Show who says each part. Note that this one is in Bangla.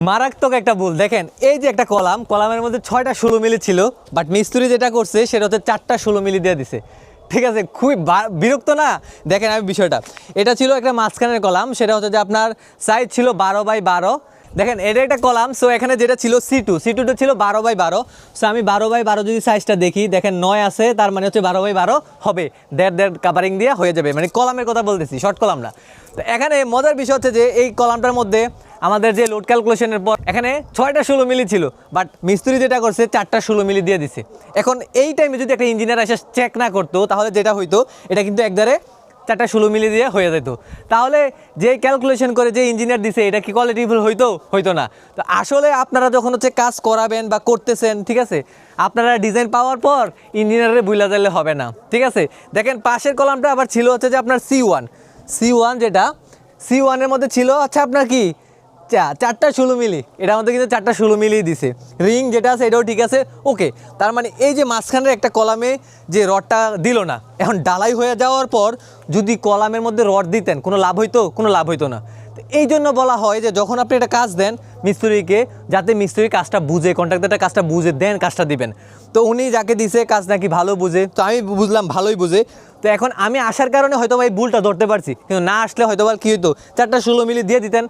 Speaker 1: মারাত্মক একটা ভুল। দেখেন এই যে একটা কলামের মধ্যে 6টা 16 মিলি ছিল, বাট মিস্ত্রি যেটা করছে সেটা হচ্ছে 4টা 16 মিলি দিয়ে দিছে। ঠিক আছে, খুবই বিরক্ত না? দেখেন আমি বিষয়টা, এটা ছিল একটা মাঝখানের কলাম, সেটা হচ্ছে যে আপনার সাইজ ছিল 12x12। দেখেন এটা একটা কলাম, সো এখানে যেটা ছিল C2টা ছিল 12x12। সো আমি 12x12 যদি সাইজটা দেখি, দেখেন 9 আছে, তার মানে হচ্ছে 12x12 হবে, দেড় কাভারিং দিয়ে হয়ে যাবে। মানে কলামের কথা বলতেছি, শর্ট কলাম না। তো এখানে মজার বিষয় হচ্ছে যে এই কলামটার মধ্যে আমাদের যে লোড ক্যালকুলেশনের পর এখানে 6টা 16 মিলি ছিল, বাট মিস্ত্রি যেটা করছে 4টা 16 মিলি দিয়ে দিছে। এখন এই টাইমে যদি একটা ইঞ্জিনিয়ার এসে চেক না করতো, তাহলে যেটা হইতো, এটা কিন্তু একবারে 4টা 16 মিলি দিয়ে হয়ে যেত। তাহলে যে ক্যালকুলেশন করে যে ইঞ্জিনিয়ার দিছে, এটা কি কোয়ালিটিফুল হইতো না। তো আসলে আপনারা যখন হচ্ছে কাজ করাবেন বা করতেছেন, ঠিক আছে, আপনারা ডিজাইন পাওয়ার পর ইঞ্জিনিয়ারে বুইলা দিলে হবে না। ঠিক আছে, দেখেন পাশের কলামটা আবার ছিল হচ্ছে যে আপনার C1, যেটা C1-এর মধ্যে ছিল আচ্ছা আপনার কি 4টা 16 মিলি, এটার মধ্যে কিন্তু 4টা 16 মিলি দিছে। রিং যেটা আছে এটাও ঠিক আছে, ওকে। তার মানে এই যে মাঝখানের একটা কলামে যে রডটা দিল না, এখন ডালাই হয়ে যাওয়ার পর যদি কলামের মধ্যে রড দিতেন, কোনো লাভ হইতো না। তো এই জন্য বলা হয় যে যখন আপনি একটা কাজ দেন মিস্ত্রিকে, যাতে মিস্ত্রি কাজটা বুঝে, কন্ট্রাক্টরটা কাজটা বুঝে দেন, কাজটা দিবেন। তো উনি যাকে দিছে কাজ নাকি ভালো বুঝে, তো আমি বুঝলাম ভালোই বুঝে। তো এখন আমি আসার কারণে হয়তো এই ভুলটা ধরতে পারছি, কিন্তু না আসলে হয়তো কি হতো, 4টা 16 মিলি দিয়ে দিতেন।